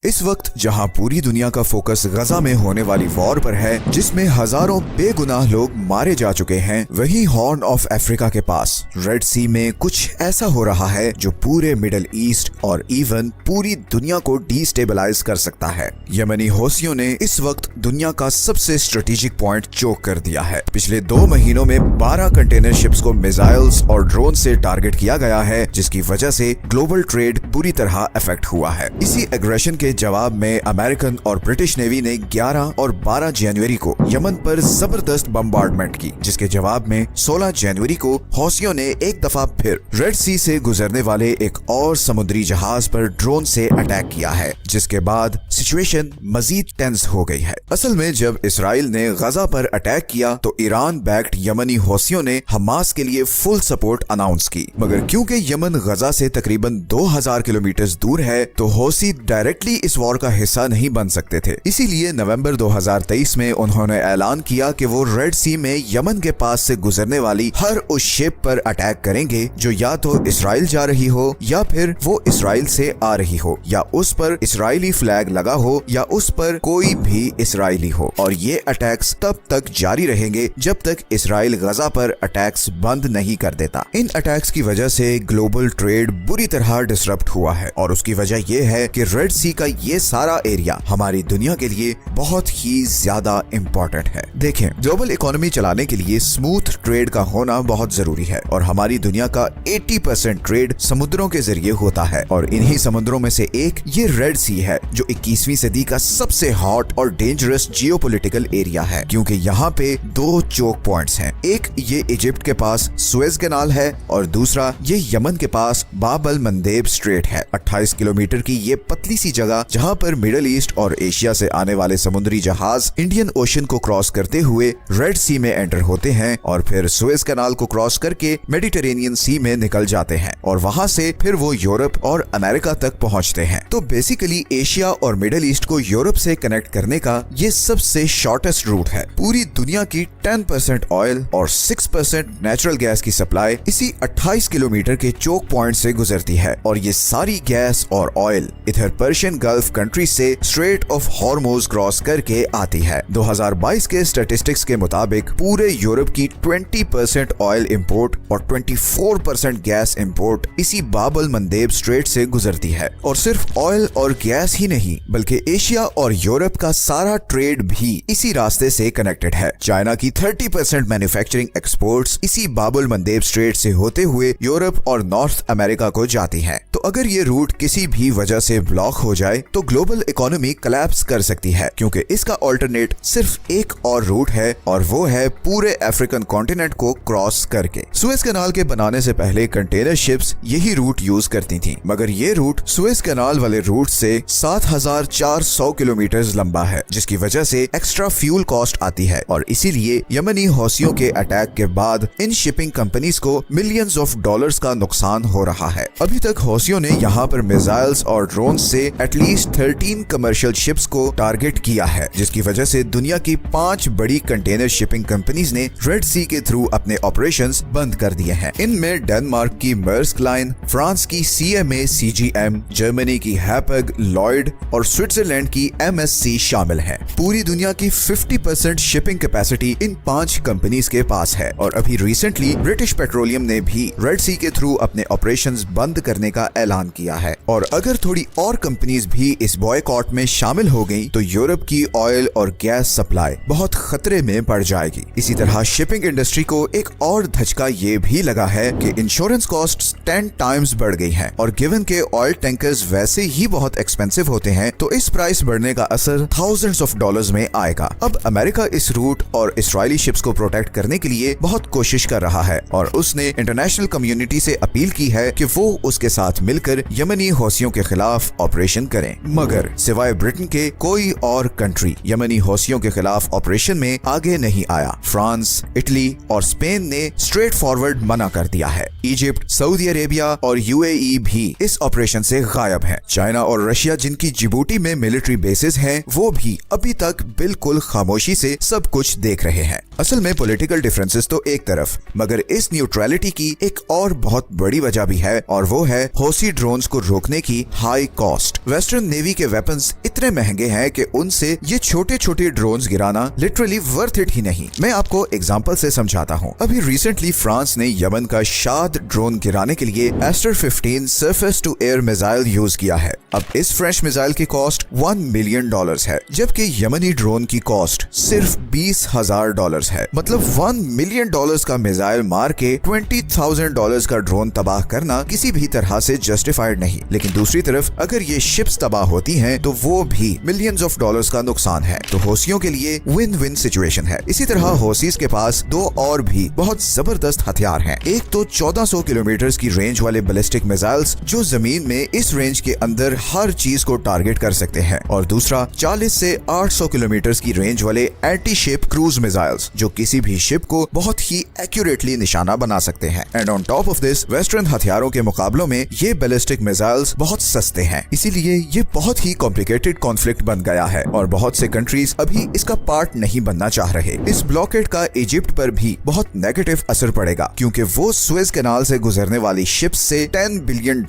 इस वक्त जहां पूरी दुनिया का फोकस गजा में होने वाली वॉर पर है, जिसमें हजारों बेगुनाह लोग मारे जा चुके हैं, वहीं हॉर्न ऑफ अफ्रीका के पास रेड सी में कुछ ऐसा हो रहा है जो पूरे मिडिल ईस्ट और इवन पूरी दुनिया को डिस्टेबलाइज कर सकता है। यमनी हौसियों ने इस वक्त दुनिया का सबसे स्ट्रेटेजिक पॉइंट चोक कर दिया है। पिछले 2 महीनों में 12 कंटेनर शिप्स को मिसाइल्स और ड्रोन से टारगेट किया गया है, जिसकी वजह से ग्लोबल ट्रेड बुरी तरह अफेक्ट हुआ है। इसी एग्रेशन के जवाब में अमेरिकन और ब्रिटिश नेवी ने 11 और 12 जनवरी को यमन पर जबरदस्त बम्बार्डमेंट की, जिसके जवाब में 16 जनवरी को हौसियों ने एक दफा फिर रेड सी से गुजरने वाले एक और समुद्री जहाज पर ड्रोन से अटैक किया है, जिसके बाद सिचुएशन मजीद टेंस हो गई है। असल में जब इसराइल ने गजा पर अटैक किया तो ईरान बैक्ड यमनी हौसियों ने हमास के लिए फुल सपोर्ट अनाउंस की, मगर क्योंकि यमन गजा से तकरीबन 2000 किलोमीटर दूर है तो हौसी डायरेक्टली इस वॉर का हिस्सा नहीं बन सकते थे। इसीलिए नवंबर 2023 में उन्होंने ऐलान किया कि वो रेड सी में यमन के पास से गुजरने वाली हर उस शिप पर अटैक करेंगे जो या तो इसराइल जा रही हो या फिर वो इसराइल से आ रही हो, या उस पर इसराइली फ्लैग लगा हो या उस पर कोई भी इसराइली हो। और ये अटैक्स तब तक जारी रहेंगे जब तक इसराइल गजा पर अटैक्स बंद नहीं कर देता। इन अटैक्स की वजह से ग्लोबल ट्रेड बुरी तरह डिसरप्ट हुआ है और उसकी वजह यह है कि रेड सी का ये सारा एरिया हमारी दुनिया के लिए बहुत ही ज्यादा इम्पोर्टेंट है। देखें, ग्लोबल इकोनॉमी चलाने के लिए स्मूथ ट्रेड का होना बहुत जरूरी है और हमारी दुनिया का 80% ट्रेड समुद्रों के जरिए होता है और इन्हीं समुद्रों में से एक ये रेड सी है जो 21वीं सदी का सबसे हॉट और डेंजरस जियोपॉलिटिकल एरिया है, क्योंकि यहाँ पे 2 चोक पॉइंट्स हैं। एक ये इजिप्ट के पास सुएज कैनाल है और दूसरा ये यमन के पास बाब अल मंदेब स्ट्रेट है। 28 किलोमीटर की ये पतली सी जगह जहाँ पर मिडिल ईस्ट और एशिया से आने वाले समुद्री जहाज इंडियन ओशन को क्रॉस करते हुए रेड सी में एंटर होते हैं और फिर सुएज कैनाल को क्रॉस करके मेडिटेरेनियन सी में निकल जाते हैं और वहाँ से फिर वो यूरोप और अमेरिका तक पहुँचते हैं। तो बेसिकली एशिया और मिडिल ईस्ट को यूरोप से कनेक्ट करने का ये सबसे शॉर्टेस्ट रूट है। पूरी दुनिया की 10% ऑयल और 6% नेचुरल गैस की सप्लाई इसी 28 किलोमीटर के चोक पॉइंट से गुजरती है और ये सारी गैस और ऑयल इधर पर्शियन गल्फ कंट्री से स्ट्रेट ऑफ हॉर्मुज क्रॉस करके आती है। 2022 के स्टैटिस्टिक्स के मुताबिक पूरे यूरोप की 20% ऑयल इंपोर्ट और 24% गैस इंपोर्ट इसी बाब अल मंदेब स्ट्रेट से गुजरती है। और सिर्फ ऑयल और गैस ही नहीं बल्कि एशिया और यूरोप का सारा ट्रेड भी इसी रास्ते से कनेक्टेड है। चाइना की 30% मैन्युफैक्चरिंग एक्सपोर्ट्स इसी बाब अल मंदेब स्ट्रेट से होते हुए यूरोप और नॉर्थ अमेरिका को जाती है। तो अगर ये रूट किसी भी वजह से ब्लॉक हो जाए तो ग्लोबल इकोनॉमी कोलैप्स कर सकती है, क्योंकि इसका ऑल्टरनेट सिर्फ एक और रूट है और वो है पूरे अफ्रीकन कॉन्टिनेंट को क्रॉस करके। सुएज कैनाल के बनाने से पहले कंटेनर शिप्स यही रूट यूज करती थी, मगर ये रूट सुएज कैनाल वाले रूट से 7400 किलोमीटर लंबा है, जिसकी वजह से एक्स्ट्रा फ्यूल कॉस्ट आती है और इसीलिए यमनी हौसियों के अटैक के बाद इन शिपिंग कंपनीज को मिलियंस ऑफ डॉलर्स का नुकसान हो रहा है। अभी तक हौसियों ने यहाँ पर मिसाइल्स और ड्रोन से एटलीस्ट 13 कमर्शियल शिप्स को टारगेट किया है, जिसकी वजह से दुनिया की 5 बड़ी कंटेनर शिपिंग कंपनीज ने रेड सी के थ्रू अपने ऑपरेशंस बंद कर दिए हैं। इनमें डेनमार्क की मर्स्क लाइन, फ्रांस की CMA CGM, जर्मनी की हैपग, लॉयड और स्विट्जरलैंड की MSC शामिल है। पूरी दुनिया की 50% शिपिंग कैपेसिटी इन 5 कंपनीज के पास है और अभी रिसेंटली ब्रिटिश पेट्रोलियम ने भी रेड सी के थ्रू अपने ऑपरेशंस बंद करने का ऐलान किया है। और अगर थोड़ी और कंपनीज भी इस बॉयकॉट में शामिल हो गई तो यूरोप की ऑयल और गैस सप्लाई बहुत खतरे में पड़ जाएगी। इसी तरह शिपिंग इंडस्ट्री को एक और धचका ये भी लगा है कि इंश्योरेंस कॉस्ट्स 10 टाइम्स बढ़ गई हैं और गिवन के ऑयल टैंकर्स वैसे ही बहुत एक्सपेंसिव होते हैं तो इस प्राइस बढ़ने का असर थाउजेंड्स ऑफ डॉलर्स में आएगा। अब अमेरिका इस रूट और इसराइली शिप्स को प्रोटेक्ट करने के लिए बहुत कोशिश कर रहा है और उसने इंटरनेशनल कम्युनिटी से अपील की है कि वो उसके साथ मिलकर यमनी हौसियों के खिलाफ ऑपरेशन करें, मगर सिवाय ब्रिटेन के कोई और कंट्री यमनी हौसियों के खिलाफ ऑपरेशन में आगे नहीं आया। फ्रांस, इटली और स्पेन ने स्ट्रेट फॉरवर्ड मना कर दिया है। इजिप्ट, सऊदी अरेबिया और UAE भी इस ऑपरेशन से गायब है। चाइना और रशिया, जिनकी जिबूटी में मिलिट्री बेसिस हैं, वो भी अभी तक बिल्कुल खामोशी से सब कुछ देख रहे हैं। असल में पॉलिटिकल डिफरेंसेस तो एक तरफ, मगर इस न्यूट्रलिटी की एक और बहुत बड़ी वजह भी है, और वो है हौसी ड्रोन्स को रोकने की हाई कॉस्ट। वेस्टर्न नेवी के वेपन्स इतने महंगे हैं कि उनसे ये छोटे छोटे ड्रोन्स गिराना लिटरली वर्थ इट ही नहीं। मैं आपको एग्जांपल से समझाता हूँ। अभी रिसेंटली फ्रांस ने यमन का शाद ड्रोन गिराने के लिए Aster 15 surface to air missile use किया है। अब इस फ्रेंच मिसाइल की कॉस्ट $1 मिलियन है, जबकि यमनी ड्रोन की कॉस्ट सिर्फ $20,000 है। मतलब $1 मिलियन का मिसाइल मार के $20,000 का ड्रोन तबाह करना किसी भी तरह से जस्टिफाइड नहीं। लेकिन दूसरी तरफ अगर ये शिप्स तबाह होती हैं तो वो भी मिलियंस ऑफ डॉलर्स का नुकसान है। तो हौसियों के लिए विन विन सिचुएशन है। इसी तरह हौसीज के पास दो और भी बहुत जबरदस्त हथियार हैं। एक तो 1400 किलोमीटर की रेंज वाले बैलिस्टिक मिसाइल्स जो जमीन में इस रेंज के अंदर हर चीज को टारगेट कर सकते हैं, और दूसरा 40 से 800 किलोमीटर की रेंज वाले एंटी शिप क्रूज मिसाइल्स जो किसी भी शिप को बहुत ही एक्यूरेटली निशाना बना सकते हैं। And on top of this western हथियारों के मुकाबलों में ये बैलिस्टिक मिसाइल्स बहुत सस्ते हैं, इसीलिए ये बहुत ही कॉम्प्लिकेटेड कॉन्फ्लिक्ट बन गया है और बहुत से कंट्रीज अभी इसका पार्ट नहीं बनना चाह रहे। इस ब्लॉकेड का इजिप्ट पर भी बहुत नेगेटिव असर पड़ेगा, क्योंकि वो सुएज कैनाल से गुजरने वाली शिप्स से $10 बिलियन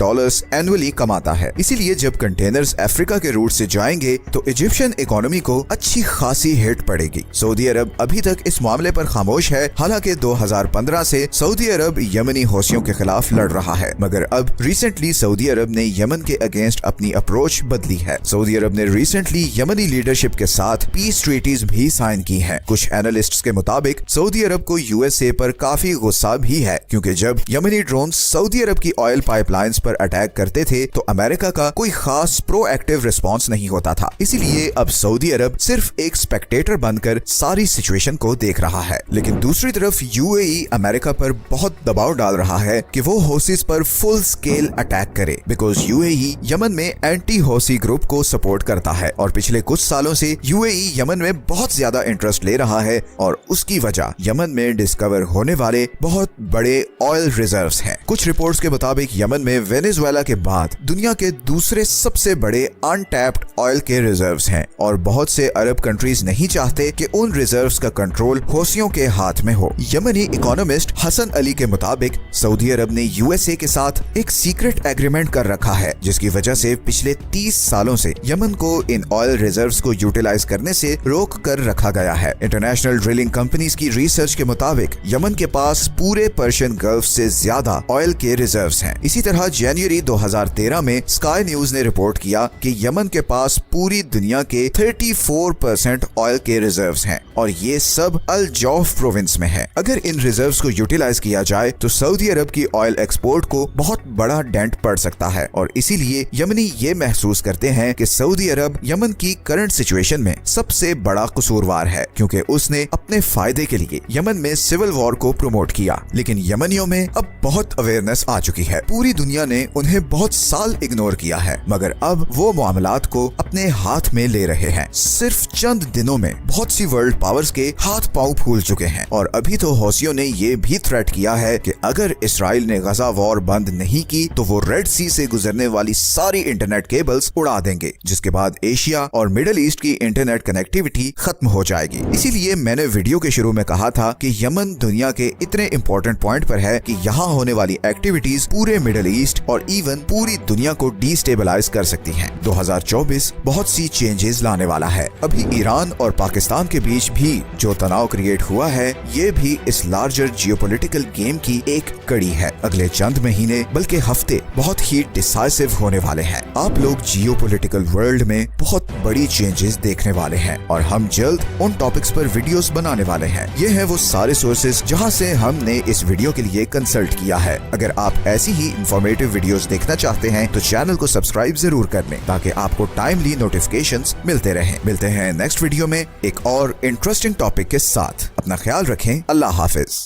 एनुअली कमाता है। इसीलिए जब कंटेनर्स अफ्रीका के रूट से जाएंगे तो इजिप्शियन इकोनॉमी को अच्छी खासी हिट पड़ेगी। सऊदी अरब अभी तक इस मामले पर खामोश है। हालांकि 2015 से सऊदी अरब यमनी हौसियों के खिलाफ लड़ रहा है, मगर अब रिसेंटली सऊदी अरब ने यमन के अगेंस्ट अपनी अप्रोच बदली है। सऊदी अरब ने रिसेंटली यमनी लीडरशिप के साथ पीस ट्रीटीज भी साइन की हैं। कुछ एनालिस्ट्स के मुताबिक सऊदी अरब को यूएसए पर काफी गुस्सा भी है, क्योंकि जब यमनी ड्रोन सऊदी अरब की ऑयल पाइपलाइंस पर अटैक करते थे तो अमेरिका का कोई खास प्रोएक्टिव रिस्पांस नहीं होता था। इसीलिए अब सऊदी अरब सिर्फ एक स्पेक्टेटर बनकर सारी सिचुएशन को देख रहा है। लेकिन दूसरी तरफ यूएई अमेरिका पर बहुत दबाव डाल रहा है कि वो हौसीज पर फुल स्केल अटैक करे, बिकॉज यूएई यमन में एंटी हौसी ग्रुप को सपोर्ट करता है और पिछले कुछ सालों से यूएई यमन में बहुत ज्यादा इंटरेस्ट ले रहा है, और उसकी वजह यमन में डिस्कवर होने वाले बहुत बड़े ऑयल रिजर्व्स हैं। कुछ रिपोर्ट्स के मुताबिक यमन में वेनेजुएला के बाद दुनिया के दूसरे सबसे बड़े अनटैप्ड ऑयल के रिजर्व्स हैं, और बहुत से अरब कंट्रीज नहीं चाहते कि उन रिजर्व्स का कंट्रोल हौसियों के हाथ में हो। यमनी इकोनॉमिस्ट हसन अली के मुताबिक सऊदी अरब ने यूएसए के साथ एक सीक्रेट एग्रीमेंट कर रखा है, जिसकी वजह से पिछले 30 सालों से यमन को इन ऑयल रिजर्व्स को यूटिलाइज करने से रोक कर रखा गया है। इंटरनेशनल ड्रिलिंग कंपनीज की रिसर्च के मुताबिक यमन के पास पूरे पर्शियन गल्फ से ज्यादा ऑयल के रिजर्व्स हैं। इसी तरह जनवरी 2013 में स्काई न्यूज ने रिपोर्ट किया कि यमन के पास पूरी दुनिया के 34% ऑयल के रिजर्व्स हैं, और ये सब अल जौफ प्रोविंस में है। अगर इन रिजर्व्स को यूटिलाइज किया जाए तो सऊदी अरब की ऑयल एक्सपोर्ट को बहुत बड़ा डेंट पड़ सकता है, और इसीलिए यमनी ये महसूस करते हैं कि सऊदी अरब यमन की करंट सिचुएशन में सबसे बड़ा कसूरवार है, क्योंकि उसने अपने फायदे के लिए यमन में सिविल वॉर को प्रमोट किया। लेकिन यमनियों में अब बहुत अवेयरनेस आ चुकी है। पूरी दुनिया ने उन्हें बहुत साल इग्नोर किया है, मगर अब वो मामलात को अपने हाथ में ले रहे हैं। सिर्फ चंद दिनों में बहुत सी वर्ल्ड पावर्स के हाथ पांव फूल चुके हैं, और अभी तो हौसियों ने ये भी थ्रेट किया है कि अगर इसराइल ने गजा वॉर बंद नहीं की तो वो रेड सी से गुजरने वाली सारी इंटरनेट केबल्स उड़ा देंगे, जिसके बाद एशिया और मिडिल ईस्ट की इंटरनेट कनेक्टिविटी खत्म हो जाएगी। इसीलिए मैंने वीडियो के शुरू में कहा था कि यमन दुनिया के इतने इंपॉर्टेंट पॉइंट पर है कि यहाँ होने वाली एक्टिविटीज पूरे मिडिल ईस्ट और इवन पूरी दुनिया को डिस्टेबलाइज कर सकती हैं। 2024 बहुत सी चेंजेस लाने वाला है। अभी ईरान और पाकिस्तान के बीच भी जो तनाव क्रिएट हुआ है, ये भी इस लार्जर जियोपॉलिटिकल गेम की एक कड़ी है। अगले चंद महीने बल्कि हफ्ते बहुत ही डिसाइसिव होने वाले हैं। आप लोग जियोपॉलिटिकल वर्ल्ड में बहुत बड़ी चेंजेस देखने वाले हैं, और हम जल्द उन टॉपिक्स पर वीडियोस बनाने वाले हैं। ये हैं वो सारे सोर्सेज जहां से हमने इस वीडियो के लिए कंसल्ट किया है। अगर आप ऐसी ही इंफॉर्मेटिव वीडियोस देखना चाहते हैं तो चैनल को सब्सक्राइब जरूर कर लें, ताकि आपको टाइमली नोटिफिकेशंस मिलते रहें। मिलते हैं नेक्स्ट वीडियो में एक और इंटरेस्टिंग टॉपिक के साथ। अपना ख्याल रखें। अल्लाह हाफिज।